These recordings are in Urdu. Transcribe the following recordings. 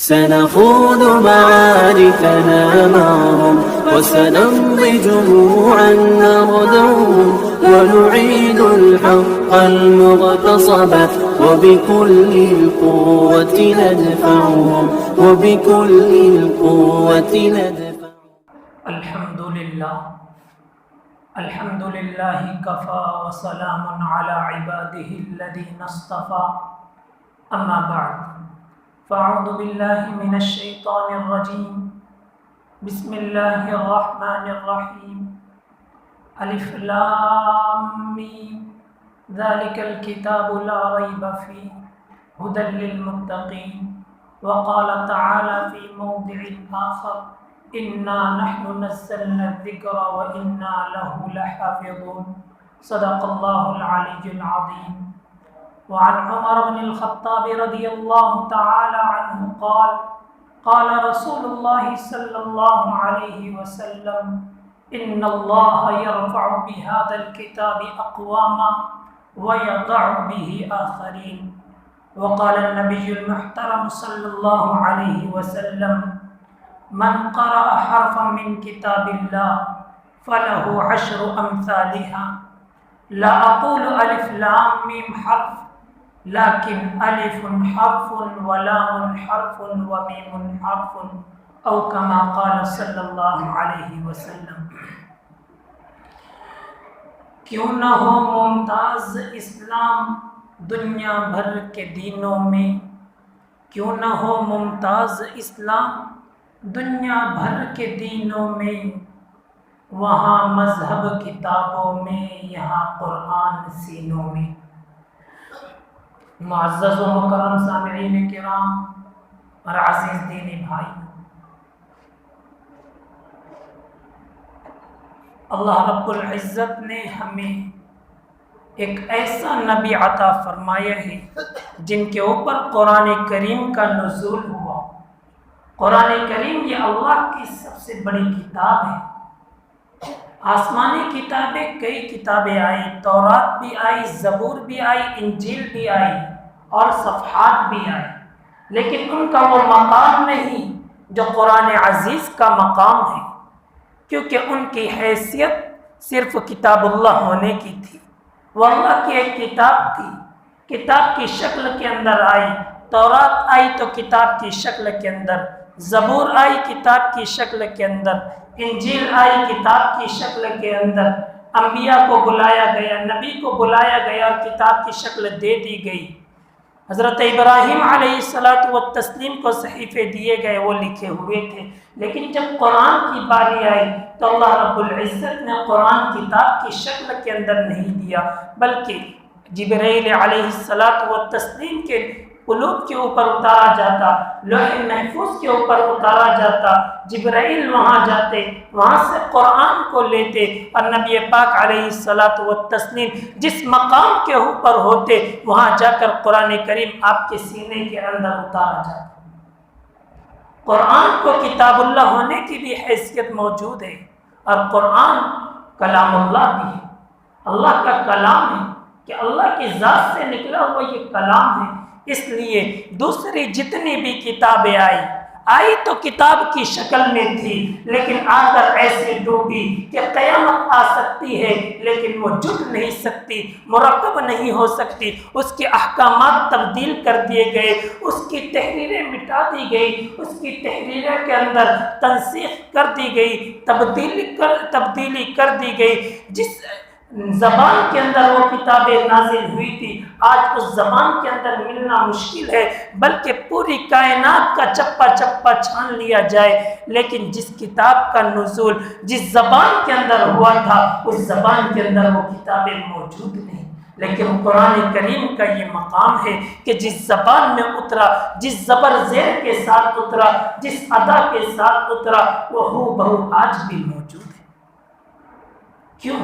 سنخوض معاركنا معهم وسنمضي جموعا نردهم ونعيد الحق المغتصب وبكل القوة ندفعهم وبكل القوة ندفعهم. الحمد لله كفى وسلام على عباده الذين اصطفى. أما بعد فأعوذ بالله من الشيطان الرجيم. بسم الله الرحمن الرحيم. ألف لام ميم ذلك الكتاب لا ريب فيه هدى للمتقين. وقال تعالى في موضع آخر إنا نحن نزلنا الذكر وإنا له لحافظون. صدق الله العلي العظيم. وعن عمر بن الخطاب رضي الله تعالى عنه قال قال رسول الله صلى الله عليه وسلم إن الله يرفع بهذا الكتاب أقواما ويضع به آخرين. وقال النبي المحترم صلى الله عليه وسلم من قرأ حرفا من كتاب الله فله 10 أمثالها. لا أقول ألف لام ميم حرف لكن ألف حرف ولام حرف وميم حرف أو كما قال صلی اللہ علیہ وسلم. کیوں نہ ہو ممتاز اسلام دنیا بھر کے دینوں میں، کیوں نہ ہو ممتاز اسلام دنیا بھر کے دینوں میں، وہاں مذہب کتابوں میں یہاں قرآن سینوں میں. معزز و مکرم سامعین کرام اور عزیز دینی بھائی، اللہ رب العزت نے ہمیں ایک ایسا نبی عطا فرمایا ہے جن کے اوپر قرآن کریم کا نزول ہوا. قرآن کریم یہ اللہ کی سب سے بڑی کتاب ہے. آسمانی کتابیں کئی کتابیں آئی، تورات بھی آئی، زبور بھی آئی، انجیل بھی آئی اور صفحات بھی آئی، لیکن ان کا وہ مقام نہیں جو قرآن عزیز کا مقام ہے، کیونکہ ان کی حیثیت صرف کتاب اللہ ہونے کی تھی. وہ اللہ کی ایک کتاب تھی، کتاب کی شکل کے اندر آئی. تورات آئی تو کتاب کی شکل کے اندر، زبور آئی کتاب کی شکل کے اندر، انجیل آئی کتاب کی شکل کے اندر. انبیاء کو بلایا گیا، نبی کو بلایا گیا اور کتاب کی شکل دے دی گئی. حضرت ابراہیم علیہ السلام کو صحیفے دیے گئے، وہ لکھے ہوئے تھے. لیکن جب قرآن کی باری آئی تو اللہ رب العزت نے قرآن کتاب کی شکل کے اندر نہیں دیا، بلکہ جبرائیل علیہ السلام کے قلوب کے اوپر اتارا جاتا، لوح محفوظ کے اوپر اتارا جاتا. جبرائیل وہاں جاتے، وہاں سے قرآن کو لیتے اور نبی پاک علیہ السلام جس مقام کے اوپر ہوتے وہاں جا کر قرآن کریم آپ کے سینے کے اندر اتارا جاتا. قرآن کو کتاب اللہ ہونے کی بھی حیثیت موجود ہے، اور قرآن کلام اللہ بھی ہے، اللہ کا کلام ہے کہ اللہ کی ذات سے نکلا ہوا یہ کلام ہے. اس لیے دوسری جتنی بھی کتابیں آئی تو کتاب کی شکل میں تھی، لیکن آ کر ایسے ڈوبی کہ قیامت آ سکتی ہے لیکن وہ جھک نہیں سکتی، مرکب نہیں ہو سکتی. اس کے احکامات تبدیل کر دیے گئے، اس کی تحریریں مٹا دی گئی، اس کی تحریریں کے اندر تنسیخ کر دی گئی، تبدیلی کر دی گئی. جس زبان کے اندر وہ کتابیں نازل ہوئی تھی آج اس زبان کے اندر ملنا مشکل ہے، بلکہ پوری کائنات کا چپا چپا چھان لیا جائے، لیکن جس کتاب کا نزول جس زبان کے اندر ہوا تھا اس زبان کے اندر وہ کتابیں موجود نہیں. لیکن قرآن کریم کا یہ مقام ہے کہ جس زبان میں اترا، جس زبر زیر کے ساتھ اترا، جس ادا کے ساتھ اترا، وہ ہو بہو آج بھی موجود ہے. کیوں؟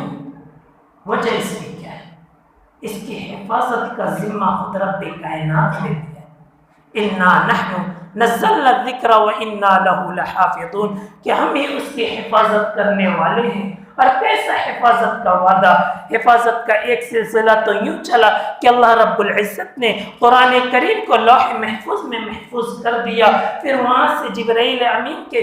وجہ اس کی کیا ہے؟ اس کی حفاظت کا ذمہ خود رب کائنات نے دیا. انا نحن نزلنا الذکر وانا له لحافظون، کہ ہم ہی اس کی حفاظت کرنے والے ہیں اور کیسا حفاظت کا وعدہ. حفاظت کا ایک سلسلہ تو یوں چلا کہ اللہ رب العزت نے قرآن کریم کو لوح محفوظ میں محفوظ کر دیا. پھر وہاں سے جبرائیل امین کے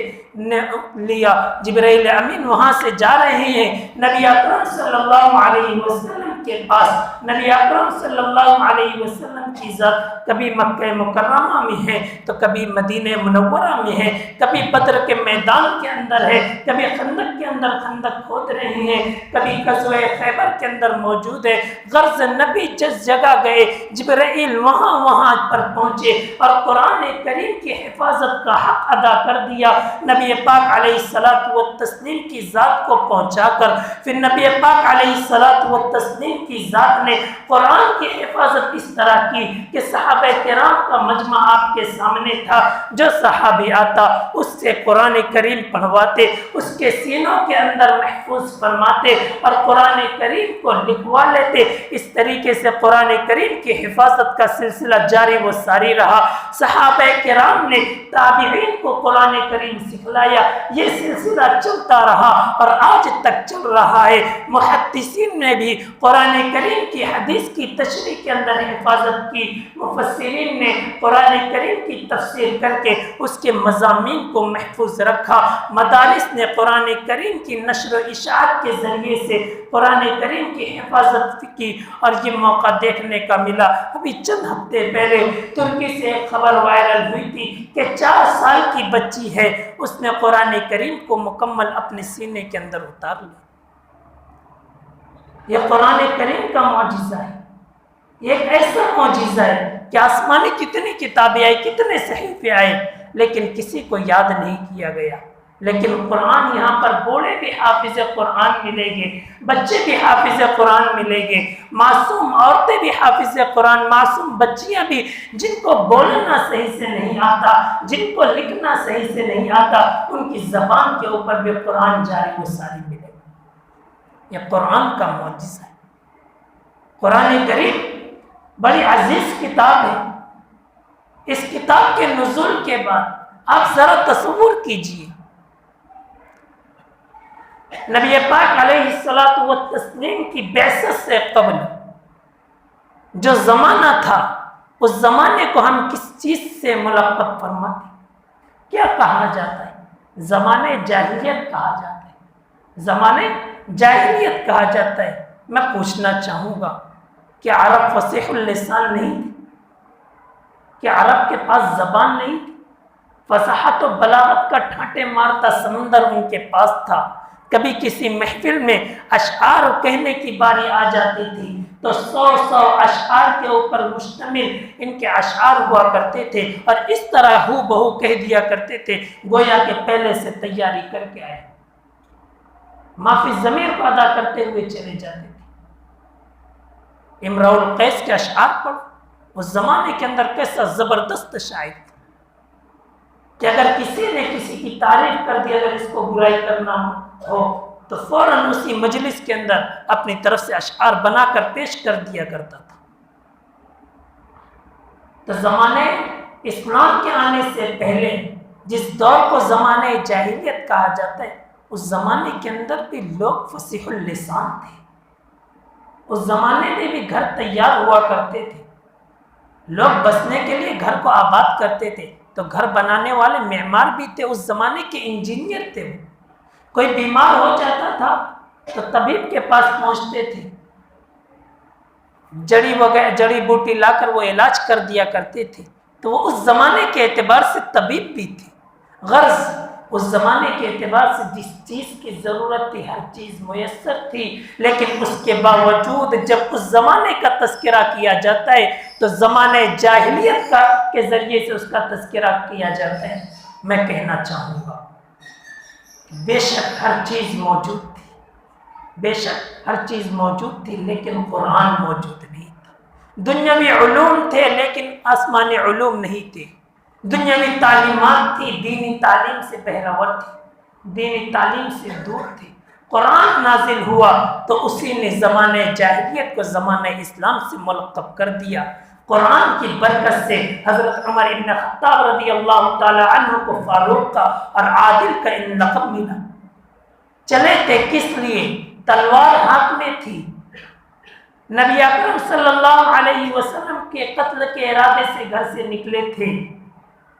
لیا. جبرائیل امین وہاں سے جا رہے ہیں نبی اکرم صلی اللہ علیہ وسلم کے پاس. نبی اکرم صلی اللہ علیہ وسلم کی ذات کبھی مکہ مکرمہ میں ہے تو کبھی مدینہ منورہ میں ہے, کبھی بدر کے میدان کے اندر ہے, کبھی خندق کے اندر خندق کھود رہے ہیں, کبھی غزوہ خیبر کے اندر موجود ہے. غرض نبی جس جگہ گئے جبرائیل وہاں پر پہنچے اور قرآن کریم کی حفاظت کا حق ادا کر دیا. نبی پاک علیہ الصلوۃ والتسلیم کی ذات کو پہنچا کر پھر نبی پاک علیہ الصلوۃ والتسلیم کی ذات نے قرآن کی حفاظت اس طرح کی کہ صحابہ کرام کا مجمع آپ کے سامنے تھا. جو صحابی آتا اس سے قرآن کریم پڑھواتے, اس کے سینوں کے اندر محفوظ فرماتے اور قرآن کریم کو لکھوا لیتے. اس طریقے سے قرآن کریم کی حفاظت کا سلسلہ جاری و ساری رہا. صحابہ کرام نے تابعین کو قرآن کریم سکھلایا. یہ سلسلہ چلتا رہا اور آج تک چل رہا ہے. محدثین نے بھی قرآن کریم کی حدیث کی تشریح کے اندر حفاظت کی. مفسرین نے قرآن کریم کی تفسیر کر کے اس کے مضامین کو محفوظ رکھا. مدارس نے قرآن کریم کی نشر و اشاعت کے ذریعے سے قرآن کریم کی حفاظت کی اور یہ موقع دیکھنے کا ملا. ابھی چند ہفتے پہلے ترکی سے ایک خبر وائرل ہوئی تھی کہ 4 سال کی بچی ہے, اس نے قرآن کریم کو مکمل اپنے سینے کے اندر اتار لیا. یہ قرآن کریم کا معجزہ ہے. یہ ایک ایسا معجزہ ہے کہ آسمانی کتنی کتابیں آئی, کتنے صحیفے آئے, لیکن کسی کو یاد نہیں کیا گیا. لیکن قرآن یہاں پر بوڑھے بھی حافظ قرآن ملیں گے, بچے بھی حافظ قرآن ملیں گے, معصوم عورتیں بھی حافظ قرآن, معصوم بچیاں بھی جن کو بولنا صحیح سے نہیں آتا, جن کو لکھنا صحیح سے نہیں آتا, ان کی زبان کے اوپر بھی قرآن جاری و ساری ملے گا. یہ قرآن کا معجزہ ہے. قرآن کریم بڑی عزیز کتاب ہے. اس کتاب کے نزول کے بعد آپ ذرا تصور کیجئے, نبی پاک علیہ الصلوۃ والتسلیم کی بعثت سے قبل جو زمانہ تھا, اس زمانے کو ہم کس چیز سے ملقب فرماتے, کیا کہا جاتا ہے؟ زمانے جاہلیت کہا جاتا ہے. زمانے جاہلیت کہا جاتا ہے. میں پوچھنا چاہوں گا کہ عرب فصیح اللسان نہیں تھے؟ کہ عرب کے پاس زبان نہیں تھی؟ فصاحت و بلاغت کا ٹھاٹے مارتا سمندر ان کے پاس تھا. کبھی کسی محفل میں اشعار کہنے کی باری آ جاتی تھی تو 100 اشعار کے اوپر مشتمل ان کے اشعار ہوا کرتے تھے اور اس طرح ہو بہو کہہ دیا کرتے تھے گویا کہ پہلے سے تیاری کر کے آئے, معافی ضمیر کو ادا کرتے ہوئے چلے جاتے تھے. امراء القیس کے اشعار پڑھو, اس زمانے کے اندر کیسا زبردست شاعر تھا کہ اگر کسی نے کسی کی تعریف کر دی, اگر اس کو برائی کرنا ہو تو فوراً اسی مجلس کے اندر اپنی طرف سے اشعار بنا کر پیش کر دیا کرتا تھا. تو زمانے اسلام کے آنے سے پہلے جس دور کو زمانے جاہلیت کہا جاتا ہے, اس زمانے کے اندر بھی لوگ فصیح اللسان تھے. اس زمانے میں بھی گھر تیار ہوا کرتے تھے, لوگ بسنے کے لیے گھر کو آباد کرتے تھے. تو گھر بنانے والے معمار بھی تھے, اس زمانے کے انجینئر تھے. کوئی بیمار ہو جاتا تھا تو طبیب کے پاس پہنچتے تھے, جڑی بوٹی لا کر وہ علاج کر دیا کرتے تھے. تو وہ اس زمانے کے اعتبار سے طبیب بھی تھے. غرض اس زمانے کے اعتبار سے جس چیز کی ضرورت تھی ہر چیز میسر تھی, لیکن اس کے باوجود جب اس زمانے کا تذکرہ کیا جاتا ہے تو زمانے جاہلیت کے ذریعے سے اس کا تذکرہ کیا جاتا ہے. میں کہنا چاہوں گا بے شک ہر چیز موجود تھی, بے شک ہر چیز موجود تھی, لیکن قرآن موجود نہیں تھا. دنیاوی علوم تھے لیکن آسمانی علوم نہیں تھے. دنیاوی تعلیمات تھی, دینی تعلیم سے بہرور تھی, دینی تعلیم سے دور تھی. قرآن نازل ہوا تو اسی نے زمانے جاہلیت کو زمانہ اسلام سے ملقب کر دیا. قرآن کی برکت سے حضرت عمر ابن خطاب رضی اللہ تعالی عنہ کو فاروق کا اور عادل کا لقب ملا. چلے تھے کس لیے؟ تلوار ہاتھ میں تھی، نبی اکرم صلی اللہ علیہ وسلم کے قتل کے ارادے سے گھر سے نکلے تھے،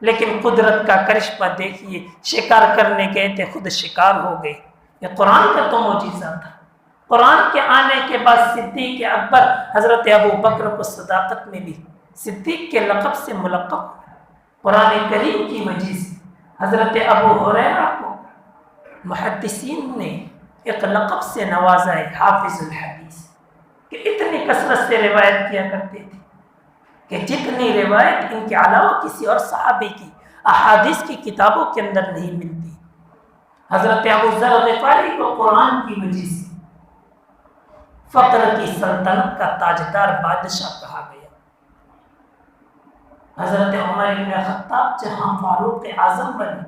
لیکن قدرت کا کرشمہ دیکھیے، شکار کرنے گئے تھے، خود شکار ہو گئے۔ یہ قرآن کا تو معجزہ تھا۔ قرآن کے آنے کے بعد صدیق اکبر حضرت ابو بکر کو صداقت ملی، صدیق کے لقب سے ملقب، قرآن کریم کی وجہ سے۔ حضرت ابو ہریرہ کو محدثین نے ایک لقب سے نوازا ہے، حافظ الحدیث، کہ اتنی کثرت سے روایت کیا کرتے تھے کہ جتنی روایت ان کے علاوہ کسی اور صحابی کی احادیث کی کتابوں کے اندر نہیں ملتی۔ حضرت ابو ذر غفاری کو قرآن کی وجہ سے فقر کی سلطنت کا تاجدار بادشاہ کہا گیا۔ حضرت عمر بن خطاب جہاں فاروق اعظم بنے،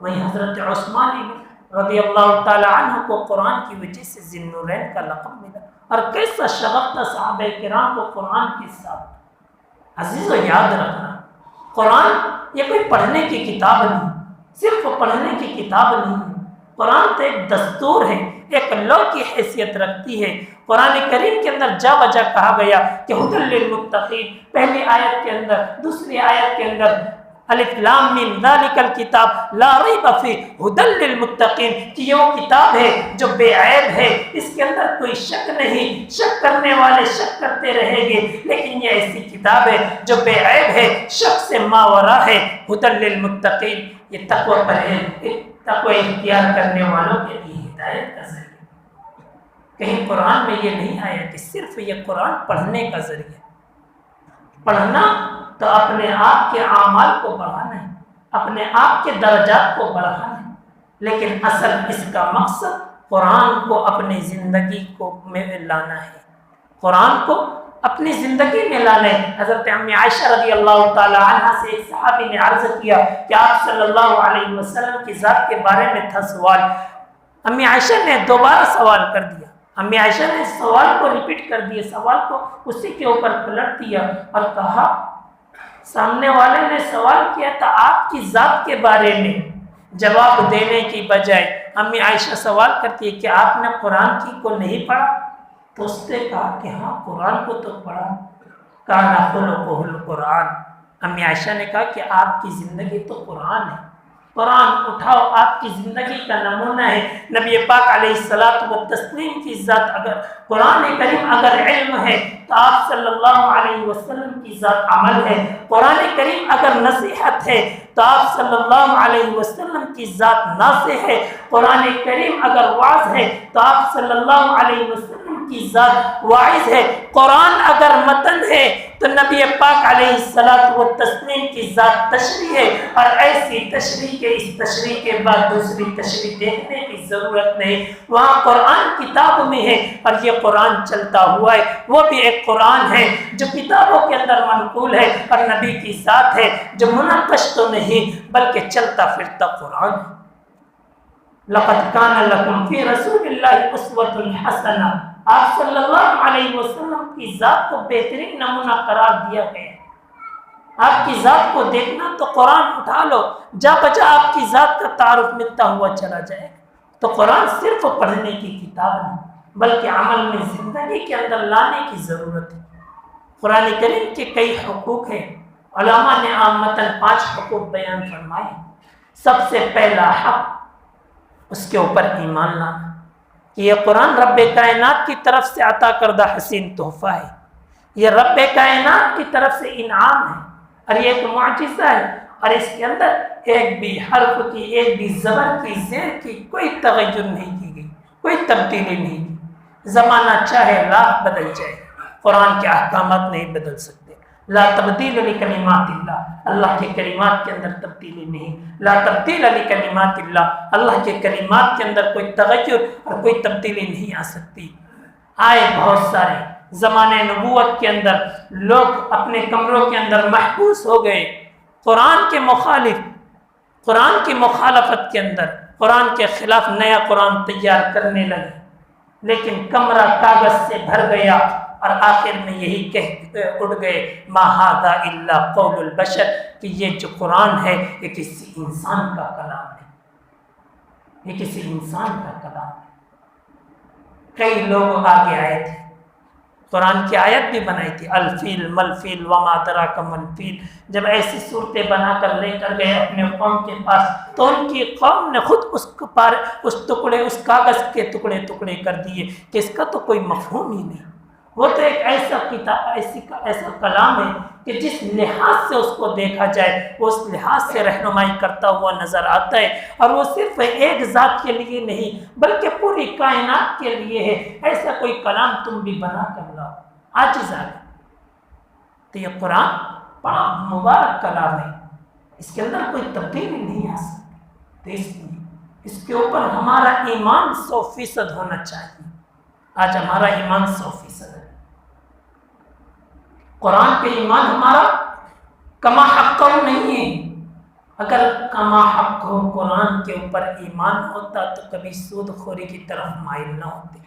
وہیں حضرت عثمان رضی اللہ تعالی عنہ کو قرآن کی وجہ سے ذی النورین کا لقب ملا۔ اور کیسا شغف تھا صحابہ کرام کو قرآن کے ساتھ۔ عزیزو یاد رکھنا، قرآن یہ کوئی پڑھنے کی کتاب نہیں، صرف پڑھنے کی کتاب نہیں، قرآن تو ایک دستور ہے، ایک لا کی حیثیت رکھتی ہے۔ قرآن کریم کے اندر جا بجا کہا گیا کہ ھدی للمتقین، پہلی آیت کے اندر، دوسری آیت کے اندر الف لام میم ذالک الکتاب لا ریب فیہ ھدی للمتقین، کہ یہ وہ کتاب ہے جو بے عیب ہے، اس کے اندر کوئی شک نہیں، شک کرنے والے شک کرتے رہیں گے، لیکن یہ ایسی کتاب ہے جو بے عیب ہے، شک سے ماورا ہے، ھدی للمتقین، یہ تقوی پر ہے، تقوی اختیار کرنے والوں کے لیے ہدایت کا ذریعہ۔ کہیں قرآن میں یہ نہیں آیا کہ صرف یہ قرآن پڑھنے کا ذریعہ، پڑھنا تو اپنے آپ کے اعمال کو بڑھانا ہے، اپنے آپ کے درجات کو بڑھانا ہے، لیکن اصل اس کا مقصد قرآن کو اپنی زندگی کو میں لانا ہے، قرآن کو اپنی زندگی میں لانا ہے۔ حضرت امی عائشہ رضی اللہ تعالی عنہ سے ایک صحابی نے عرض کیا کہ آپ صلی اللہ علیہ وسلم کی ذات کے بارے میں تھا سوال، امی عائشہ نے دوبارہ سوال کر دیا، امی عائشہ نے سوال کو ریپیٹ کر دیا، سوال کو اسی کے اوپر پلٹ دیا اور کہا، سامنے والے نے سوال کیا تھا آپ کی ذات کے بارے میں، جواب دینے کی بجائے امی عائشہ سوال کرتی ہے کہ آپ نے قرآن کی کو نہیں پڑھا؟ تو اس نے کہا کہ ہاں قرآن کو تو پڑھا، کان خلقہ القرآن۔ امی عائشہ نے کہا کہ آپ کی زندگی تو قرآن ہے، قرآن اٹھاؤ، آپ کی زندگی کا نمونہ ہے۔ نبی پاک علیہ الصلاۃ والتسلیم کی ذات اگر قرآن کریم اگر علم ہے تو آپ صلی اللہ علیہ وسلم کی ذات عمل ہے، قرآن کریم اگر نصیحت ہے تو آپ صلی اللہ علیہ وسلم کی ذات ناصح ہے، قرآن کریم اگر وعظ ہے تو آپ صلی اللہ علیہ وسلم کی ذات واعظ ہے، قرآن اگر متن ہے تو نبی پاک علیہ الصلاۃ والتسلیم کی ذات تشریح ہے، اور ایسی تشریح کے اس تشریح کے بعد دوسری تشریح دیکھنے کی ضرورت نہیں، وہاں قرآن کتاب میں ہے اور یہ قرآن چلتا ہوا ہے، وہ بھی ایک قرآن ہے جو کتابوں کے اندر منقول ہے اور نبی کی ذات ہے جو منقش تو نہیں بلکہ چلتا پھرتا قرآن ہے۔ لقد کان لکم فی رسول اللہ اسوۃ حسنہ، آپ صلی اللہ علیہ وسلم کی ذات کو بہترین نمونہ قرار دیا گیا۔ آپ کی ذات کو دیکھنا تو قرآن اٹھا لو، جا بجا آپ کی ذات کا تعارف ملتا ہوا چلا جائے۔ تو قرآن صرف پڑھنے کی کتاب نہیں بلکہ عمل میں زندگی کے اندر لانے کی ضرورت ہے۔ قرآن کریم کے کئی حقوق ہیں، علماء نے عامتاً 5 حقوق بیان فرمائے۔ سب سے پہلا حق اس کے اوپر ایمان لانا کہ یہ قرآن رب کائنات کی طرف سے عطا کردہ حسین تحفہ ہے، یہ رب کائنات کی طرف سے انعام ہے اور یہ ایک معجزہ ہے، اور اس کے اندر ایک بھی حرف کی، ایک بھی زبر کی، زیر کی کوئی تغیر نہیں کی گئی، کوئی تبدیلی نہیں کی۔ زمانہ چاہے لاکھ بدل جائے، قرآن کے احکامات نہیں بدل سکتے۔ لا تبدیل لکلمات اللہ، اللہ کے کلمات کے اندر تبدیلی نہیں۔ لا تبدیل لکلمات اللہ، اللہ کے کلمات کے اندر کوئی تغیر اور کوئی تبدیلی نہیں آ سکتی۔ آئے بہت سارے زمانے نبوت کے اندر لوگ اپنے کمروں کے اندر محبوس ہو گئے، قرآن کے مخالف، قرآن کی مخالفت کے اندر قرآن کے خلاف نیا قرآن تیار کرنے لگے، لیکن کمرہ کاغذ سے بھر گیا اور آخر میں یہی کہہ اڑ گئے ما ھذا الا قول البشر، کہ یہ جو قرآن ہے یہ کسی انسان کا کلام ہے۔ یہ کسی انسان کا کلام ہے۔ کئی لوگ آگے آئے تھے، قرآن کی آیت بھی بنائی تھی، الفیل ملفیل وما ادراک ملفیل۔ جب ایسی صورتیں بنا کر لے کر گئے اپنے قوم کے پاس تو ان کی قوم نے خود اس کاغذ کے ٹکڑے کر دیے کہ اس کا تو کوئی مفہوم ہی نہیں۔ وہ تو ایک ایسا کلام ہے کہ جس لحاظ سے اس کو دیکھا جائے وہ اس لحاظ سے رہنمائی کرتا ہوا نظر آتا ہے، اور وہ صرف ایک ذات کے لیے نہیں بلکہ پوری کائنات کے لیے ہے۔ ایسا کوئی کلام تم بھی بنا کر لاؤ، عاجز آ گئے۔ تو یہ قرآن بڑا مبارک کلام ہے، اس کے اندر کوئی تبدیلی نہیں آ سکتی، تو اس لیے اس کے اوپر ہمارا ایمان 100% ہونا چاہیے۔ آج ہمارا ایمان 100% ہے، قرآن پہ ایمان ہمارا کما حق نہیں ہے۔ اگر کما حق ہو قرآن کے اوپر ایمان ہوتا تو کبھی سود خوری کی طرف مائل نہ ہوتے،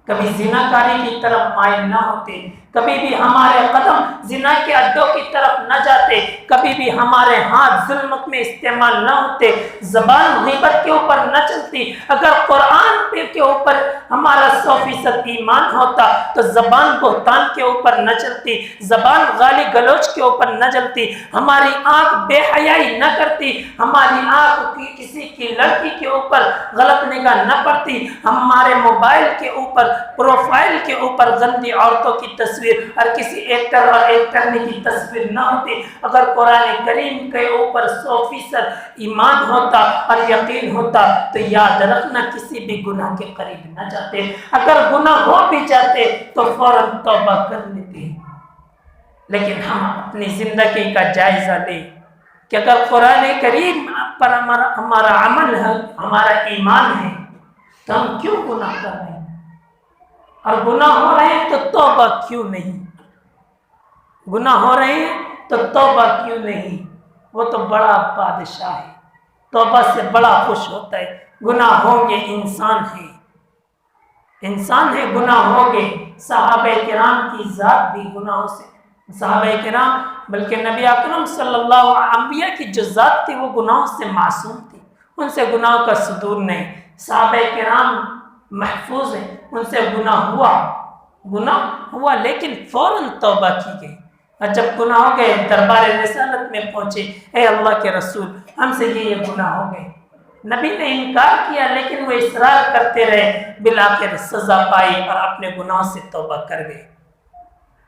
کبھی زنا کاری کی طرف مائل نہ ہوتے، کبھی بھی ہمارے قدم زنا کے اڈوں کی طرف نہ جاتے، کبھی بھی ہمارے ہاتھ ظلم میں استعمال نہ ہوتے، زبان غیبت کے اوپر نہ چلتی۔ اگر قرآن کے اوپر ہمارا 100% ایمان ہوتا تو زبان بہتان کے اوپر نہ چلتی، زبان گالی گلوچ کے اوپر نہ چلتی، ہماری آنکھ بے حیائی نہ کرتی، ہماری آنکھ کسی کی لڑکی کے اوپر غلط نگاہ نہ پڑتی، ہمارے موبائل کے اوپر پروفائل کے اوپر گندی عورتوں کی تصویر اور کسی ایکٹر اور ایکٹرنی کی تصویر نہ ہوتی۔ اگر قرآن کریم کے اوپر 100% ایمان ہوتا اور یقین ہوتا تو یاد رکھنا کسی بھی گناہ کے قریب نہ جاتے، اگر گناہ ہو بھی جاتے تو فوراً توبہ کر لیتے۔ لیکن ہم اپنی زندگی کا جائزہ لیں کہ اگر قرآن کریم پر ہمارا عمل ہے، ہمارا ایمان ہے، تو ہم کیوں گناہ کر رہے ہیں؟ اور گناہ ہو رہے ہیں تو توبہ کیوں نہیں؟ گناہ ہو رہے ہیں تو توبہ کیوں نہیں؟ وہ تو بڑا بادشاہ ہے، توبہ سے بڑا خوش ہوتا ہے۔ گناہ ہوں گے، انسان ہے، گناہ ہوں گے۔ صحابہ کرام کی ذات بھی گناہوں سے، صحابہ کرام بلکہ نبی اکرم صلی اللہ علیہ وسلم، انبیاء کی جو ذات تھی وہ گناہوں سے معصوم تھی، ان سے گناہوں کا صدور نہیں۔ صحابہ کرام محفوظ ہیں، ان سے گناہ ہوا لیکن فوراً توبہ کی گئی، اور جب گناہ ہو گئے دربار رسالت میں پہنچے، اے اللہ کے رسول ہم سے یہ گناہ ہو گئے۔ نبی نے انکار کیا لیکن وہ اصرار کرتے رہے، بالآخر سزا پائی اور اپنے گناہ سے توبہ کر گئے۔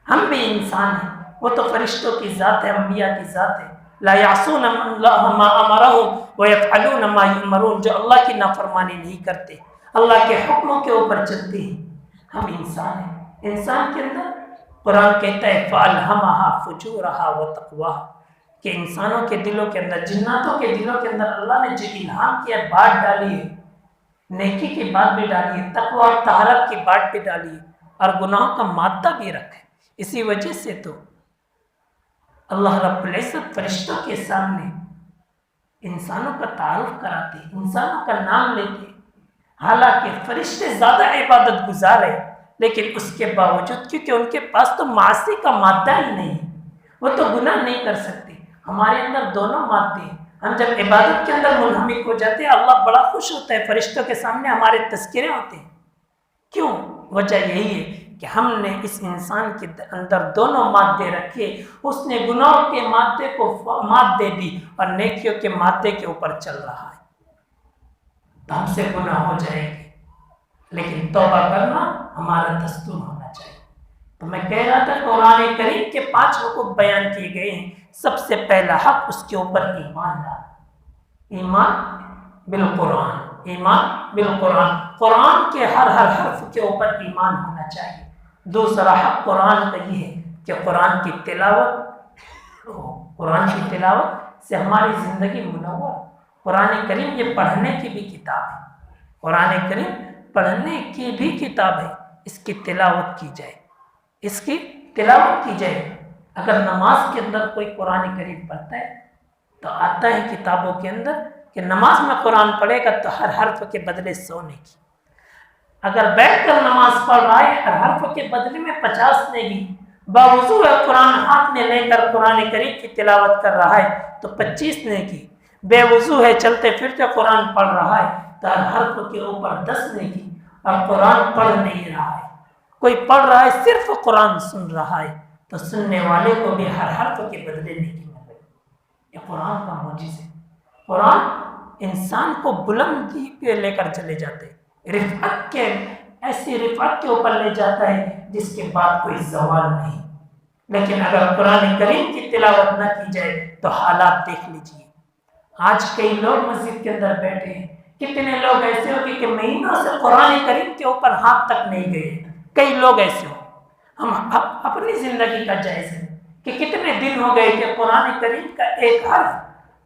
ہم بھی انسان ہیں، وہ تو فرشتوں کی ذات ہے، انبیاء کی ذات ہے۔ لا یعصون اللہ ما امرهم ویفعلون ما یؤمرون، جو اللہ کی نافرمانی نہیں کرتے، اللہ کے حکموں کے اوپر چلتے ہیں۔ ہم انسان ہیں، انسان کے اندر قرآن کہتا ہے فَأَلْهَمَهَا فُجُورَهَا وَتَقْوَاهَا، کہ انسانوں کے دلوں کے اندر، جناتوں کے دلوں کے اندر اللہ نے جو الہام کیا بات ڈالی ہے، نیکی کی بات بھی ڈالی ہے، تقوی اور طہارت کی بات بھی ڈالی ہے، اور گناہوں کا مادہ بھی رکھا ہے۔ اسی وجہ سے تو اللہ رب العزت فرشتوں کے سامنے انسانوں کا تعارف کراتے، انسانوں کا نام لیتے، حالانکہ فرشتے زیادہ عبادت گزار ہیں، لیکن اس کے باوجود کیونکہ ان کے پاس تو معاصی کا مادہ ہی نہیں ہے، وہ تو گناہ نہیں کر سکتے۔ ہمارے اندر دونوں مادے ہیں، ہم جب عبادت کے اندر منہمک ہو جاتے ہیں اللہ بڑا خوش ہوتا ہے، فرشتوں کے سامنے ہمارے تذکرے ہوتے ہیں۔ کیوں؟ وجہ یہی ہے کہ ہم نے اس انسان کے اندر دونوں مادے رکھے، اس نے گناہوں کے مادے کو مات دے دی اور نیکیوں کے مادے کے اوپر چل رہا ہے، تو ہم سے گناہ ہو جائے گے، لیکن توبہ کرنا ہمارا دستور ہونا چاہیے۔ تو میں کہہ رہا تھا قرآن کریم کے 5 حقوق بیان کیے گئے ہیں۔ سب سے پہلا حق اس کے اوپر ایمان لانا، ایمان بالقرآن، ایمان بالقرآن، قرآن کے ہر حرف کے اوپر ایمان ہونا چاہیے۔ دوسرا حق قرآن کا یہ ہے کہ قرآن کی تلاوت سے ہماری زندگی منور۔ قرآن کریم یہ پڑھنے کی بھی کتاب ہے، قرآن کریم پڑھنے کی بھی کتاب ہے، اس کی تلاوت کی جائے، اس کی تلاوت کی جائے۔ اگر نماز کے اندر کوئی قرآن کریم پڑھتا ہے تو آتا ہے کتابوں کے اندر کہ نماز میں قرآن پڑھے گا تو ہر حرف کے بدلے 100 نیکی، اگر بیٹھ کر نماز پڑھ رہا ہے ہر حرف کے بدلے میں 50 نیکی، باوضو ہے قرآن ہاتھ میں لے کر قرآن کریم کی تلاوت کر رہا ہے تو 25 نیکی، بے وضو ہے چلتے پھرتے قرآن پڑھ رہا ہے تو ہر حرف کے اوپر 10 نیکی، اور قرآن پڑھ نہیں رہا ہے، کوئی پڑھ رہا ہے صرف قرآن سن رہا ہے تو سننے والے کو بھی ہر حرف کے بدلے نیکی مل رہی۔ یہ قرآن کا معجزہ ہے۔ قرآن انسان کو بلندی پہ لے کر چلے جاتے، رفعت کے، ایسی رفعت کے اوپر لے جاتا ہے جس کے بعد کوئی زوال نہیں۔ لیکن اگر قرآن کریم کی تلاوت نہ کی جائے تو حالات دیکھ لیجئے۔ آج کئی لوگ مسجد کے اندر بیٹھے ہیں، کتنے لوگ ایسے ہو کہ مہینوں سے قرآن کریم کے اوپر ہاتھ تک نہیں گئے، کئی لوگ ایسے ہو۔ ہم اپنی زندگی کا جائزہ ہے کہ کتنے دن ہو گئے کہ قرآن کریم کا ایک حرف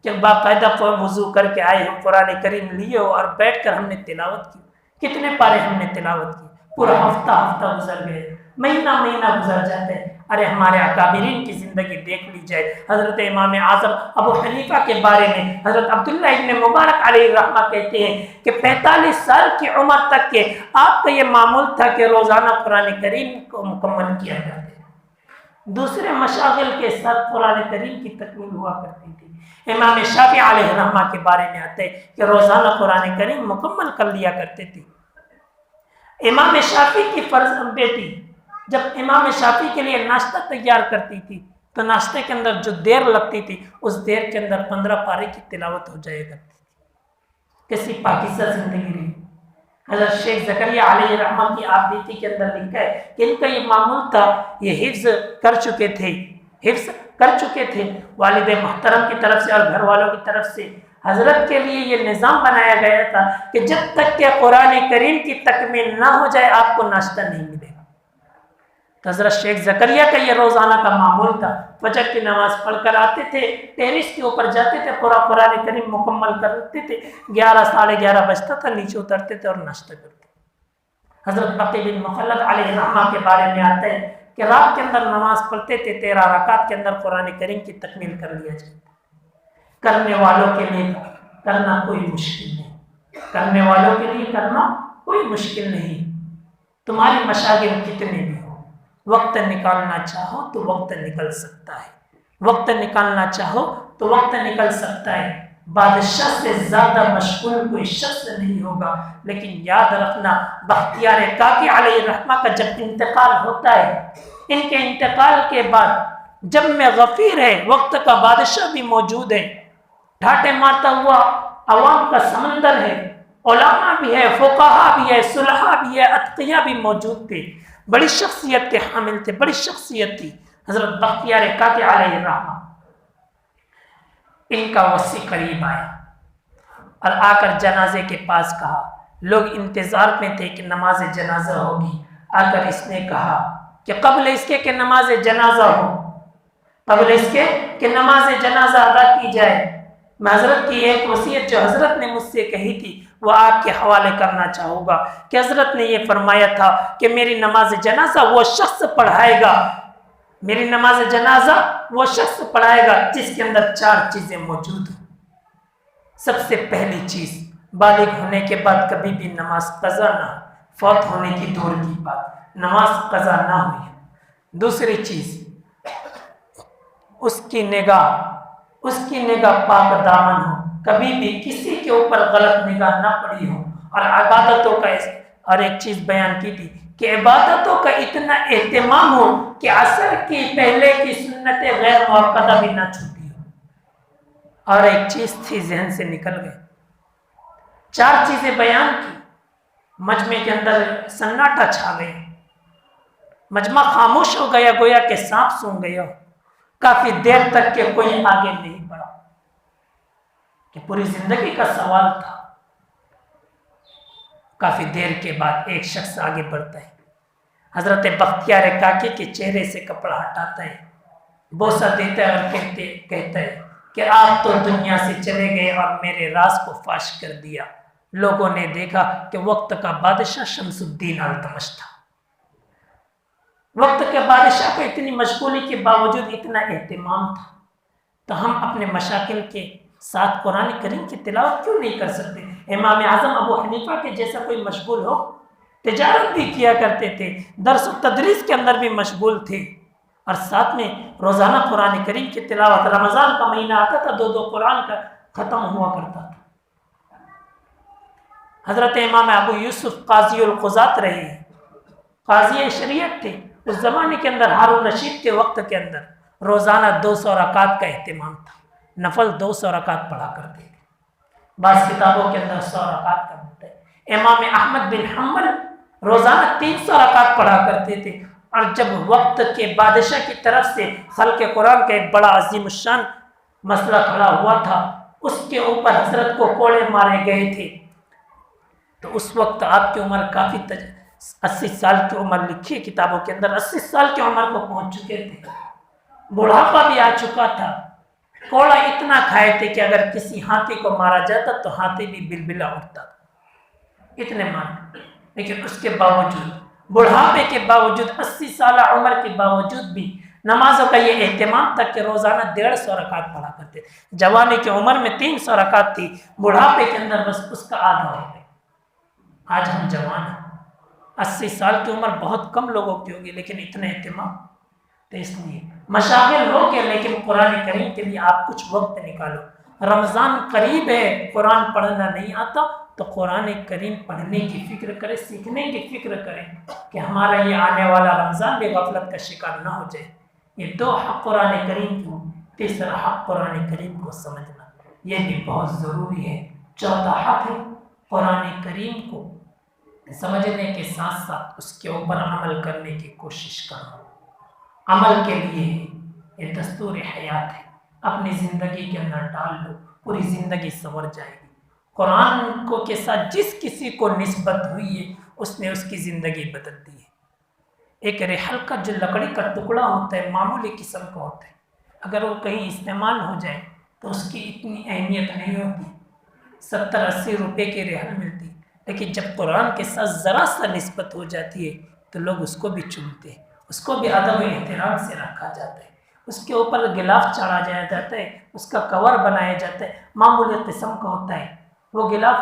کہ باقاعدہ وضو کر کے آئے ہو، قرآن کریم لیے ہو اور بیٹھ کر ہم نے تلاوت کی، کتنے پارے ہم نے تلاوت کی، پورا ہفتہ گزر گئے، مہینہ گزر جاتے ہیں۔ ارے ہمارے اکابرین کی زندگی دیکھ لی جائے۔ حضرت امام اعظم ابو حنیفہ کے بارے میں حضرت عبداللہ ابن مبارک علیہ الرحمہ کہتے ہیں کہ 45 سال کی عمر تک کے آپ کا یہ معمول تھا کہ روزانہ قرآن کریم کو مکمل کیا کرتے، دوسرے مشاغل کے ساتھ قرآن کریم کی تکمیل ہوا کرتی تھی۔ امام شافعی علیہ الرحمہ کے بارے میں آتے ہیں کہ روزانہ قرآن کریم مکمل کر لیا کرتے تھے۔ امام شافعی کی فرض بیٹی جب امام شافعی کے لیے ناشتہ تیار کرتی تھی تو ناشتے کے اندر جو دیر لگتی تھی اس دیر کے اندر 15 پارے کی تلاوت ہو جائے کرتی تھی۔ کیسی پاکیزہ زندگی رہی۔ حضرت شیخ زکریا علیہ الرحمہ کی آپ بیتی کے اندر لکھا ہے کہ ان کا یہ معمول تھا، یہ حفظ کر چکے تھے والد محترم کی طرف سے اور گھر والوں کی طرف سے۔ حضرت کے لیے یہ نظام بنایا گیا تھا کہ جب تک کہ قرآن کریم کی تکمیل نہ ہو جائے آپ کو ناشتہ نہیں ملے گا۔ تو حضرت شیخ زکریا کا یہ روزانہ کا معمول تھا، فجر کی نماز پڑھ کر آتے تھے، ٹیرس کے اوپر جاتے تھے، پورا قرآن کریم مکمل کرتے تھے، 11 ساڑھے 11 بجتا تھا، نیچے اترتے تھے اور ناشتہ کرتے۔ حضرت بقی بن مخلد علیہ الرحمہ کے بارے میں آتا ہے کہ رات کے اندر نماز پڑھتے تھے، 13 رکعت کے اندر قرآن کریم کی تکمیل کر لیا جاتا۔ کرنے والوں کے لیے کرنا کوئی مشکل نہیں، کرنے والوں کے لیے کرنا کوئی مشکل نہیں۔ تمہاری مشاغل کتنے بھی ہو، وقت نکالنا چاہو تو وقت نکل سکتا ہے، وقت نکالنا چاہو تو وقت نکل سکتا ہے۔ بادشاہ سے زیادہ مشغول کوئی شخص نہیں ہوگا، لیکن یاد رکھنا بختیار کاکی علیہ الرحمہ کا جب انتقال ہوتا ہے، ان کے انتقال کے بعد جب میں غفیر ہے، وقت کا بادشاہ بھی موجود ہے، ڈھاٹے مارتا ہوا عوام کا سمندر ہے، علماء بھی ہے، فقہاء بھی ہے، صلحاء بھی ہے، اتقیاء بھی موجود تھے، بڑی شخصیت کے حامل تھے، بڑی شخصیت تھی حضرت بختیار کاکی علیہ الرحمہ۔ ان کا وصی قریب آیا اور آ کر جنازے کے پاس کہا، لوگ انتظار میں تھے کہ نماز جنازہ ہوگی، آ کر اس نے کہا کہ قبل اس کے کہ نماز جنازہ ہو، قبل اس کے کہ نماز جنازہ ادا کی جائے، میں حضرت کی ایک وصیت جو حضرت نے مجھ سے کہی تھی وہ آپ کے حوالے کرنا چاہوں گا کہ حضرت نے یہ فرمایا تھا کہ میری نماز جنازہ وہ شخص پڑھائے گا، میری نماز جنازہ وہ شخص پڑھائے گا جس کے اندر 4 چیزیں موجود ہیں۔ سب سے پہلی چیز، بالغ ہونے کے بعد کبھی بھی نماز قضا نہ ہو، فوت ہونے کی دور کی بات، نماز قضا نہ ہوئی۔ دوسری چیز، اس کی نگاہ پاک دامن ہو، کبھی بھی کسی کے اوپر غلط نگاہ نہ پڑی ہو، اور عبادتوں کا اور ایک چیز بیان کی تھی کہ عبادتوں کا اتنا اہتمام ہو کہ عصر کی پہلے کی سنت غیر موقدہ بھی نہ چھوٹی ہو۔ اور ایک چیز تھی ذہن سے نکل گئی، 4 چیزیں بیان کی، مجمع کے اندر سناٹا چھا گیا، مجمع خاموش ہو گیا، گویا کہ سانپ سونگ گیا، کافی دیر تک کہ کوئی آگے نہیں بڑھا، کہ پوری زندگی کا سوال تھا۔ کافی دیر کے بعد ایک شخص آگے بڑھتا ہے، حضرت بختیار کاکی کے چہرے سے کپڑا ہٹاتا ہے، بوسہ دیتا ہے اور کہتا ہے کہ آپ تو دنیا سے چلے گئے اور میرے راز کو فاش کر دیا۔ لوگوں نے دیکھا کہ وقت کا بادشاہ شمس الدین التمش تھا، وقت کے بادشاہ کو اتنی مشغولی کے باوجود اتنا اہتمام تھا، تو ہم اپنے مشاکل کے ساتھ قرآن کریم کی تلاوت کیوں نہیں کر سکتے؟ امام اعظم ابو حنیفہ کے جیسا کوئی مشغول ہو، تجارت بھی کیا کرتے تھے، درس و تدریس کے اندر بھی مشغول تھے، اور ساتھ میں روزانہ قرآن کریم کی تلاوت، رمضان کا مہینہ آتا تھا 2 قرآن کا ختم ہوا کرتا تھا۔ حضرت امام ابو یوسف قاضی القضات رہے ہیں، قاضی شریعت تھے اس زمانے کے اندر۔ ہارون رشید کے وقت کے اندر روزانہ 200 رکعت کا اہتمام تھا، نفل 200 رکعت پڑھا کرتے تھے، بعض کتابوں کے اندر 100 رکعت کا ہوتا ہے۔ امام احمد بن حنبل روزانہ 300 رکعت پڑھا کرتے تھے، اور جب وقت کے بادشاہ کی طرف سے خلق قرآن کا ایک بڑا عظیم الشان مسئلہ کھڑا ہوا تھا، اس کے اوپر حضرت کو کوڑے مارے گئے تھے، تو اس وقت آپ کی عمر کافی 80 سال کی عمر لکھی ہے کتابوں کے اندر، 80 سال کی عمر کو پہنچ چکے تھے، بڑھاپا بھی آ چکا تھا، کوڑا اتنا کھائے تھے کہ اگر کسی ہاتھی کو مارا جاتا تو ہاتھی بھی بلبلا اٹھتا، اتنے مار۔ لیکن اس کے باوجود، بڑھاپے کے باوجود، 80 سالہ عمر کے باوجود بھی نمازوں کا یہ اہتمام تھا کہ روزانہ 150 رکعت پڑھا کرتے تھے۔ جوانی کی عمر میں 300 رکعت تھی، بڑھاپے کے اندر بس اس کا آدھا ہو گیا۔ آج ہم جوان ہیں، 80 سال کی عمر بہت کم لوگوں کی ہوگی، لیکن اتنے اہتمام، تو اس لیے مشاغل ہو کے لیکن قرآن کریم کے لیے آپ کچھ وقت نکالو۔ رمضان قریب ہے، قرآن پڑھنا نہیں آتا تو قرآن کریم پڑھنے کی فکر کرے، سیکھنے کی فکر کریں کہ ہمارا یہ آنے والا رمضان بھی غفلت کا شکار نہ ہو جائے۔ یہ 2 حق قرآن کریم کو، تیسرا حق قرآن کریم کو سمجھنا یہ بھی بہت ضروری ہے۔ چوتھا حق ہے قرآن کریم کو سمجھنے کے ساتھ ساتھ اس کے اوپر عمل کرنے کی کوشش کرنا۔ عمل کے لیے یہ دستور حیات ہے، اپنی زندگی کے اندر ڈال لو، پوری زندگی سنور جائے گی۔ قرآن کو کے ساتھ جس کسی کو نسبت ہوئی ہے اس نے اس کی زندگی بدل دی ہے۔ ایک ریحل کا جو لکڑی کا ٹکڑا ہوتا ہے معمولی قسم کا ہوتا ہے، اگر وہ کہیں استعمال ہو جائے تو اس کی اتنی اہمیت نہیں ہوتی، 70-80 روپے کی ریحل ملتی، لیکن جب قرآن کے ساتھ ذرا سا نسبت ہو جاتی ہے تو لوگ اس کو بھی چنتے ہیں، اس کو بھی ادب و احترام سے رکھا جاتا ہے، اس کے اوپر غلاف چڑھا جایا جاتا ہے، اس کا کور بنایا جاتا ہے، معمولی قسم کا ہوتا ہے۔ وہ غلاف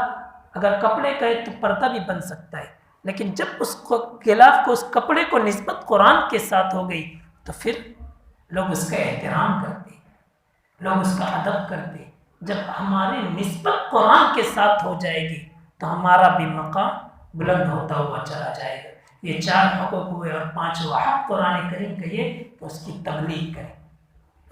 اگر کپڑے کا ہے تو پردہ بھی بن سکتا ہے، لیکن جب اس کو غلاف کو، اس کپڑے کو نسبت قرآن کے ساتھ ہو گئی تو پھر لوگ اس کا احترام کرتے، لوگ اس کا ادب کرتے۔ جب ہماری نسبت قرآن کے ساتھ ہو جائے گی تو ہمارا بھی مقام بلند ہوتا ہوا چلا جائے گا۔ یہ 4 حقوق ہوئے، اور 5واں حق قرآن کریم کا یہ تو اس کی تبلیغ کرے،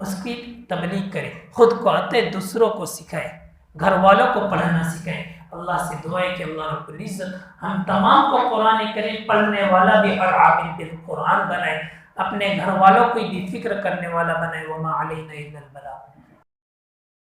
اس کی تبلیغ کرے، خود کو آتے دوسروں کو سکھائے، گھر والوں کو پڑھنا سکھائے۔ اللہ سے دعا ہے کہ اللہ رب العزت ہم تمام کو قرآن کریم پڑھنے والا بھی اور عامل بالقرآن بنائے، اپنے گھر والوں کو بھی فکر کرنے والا بنائے۔ وما علینا الا البلاغ۔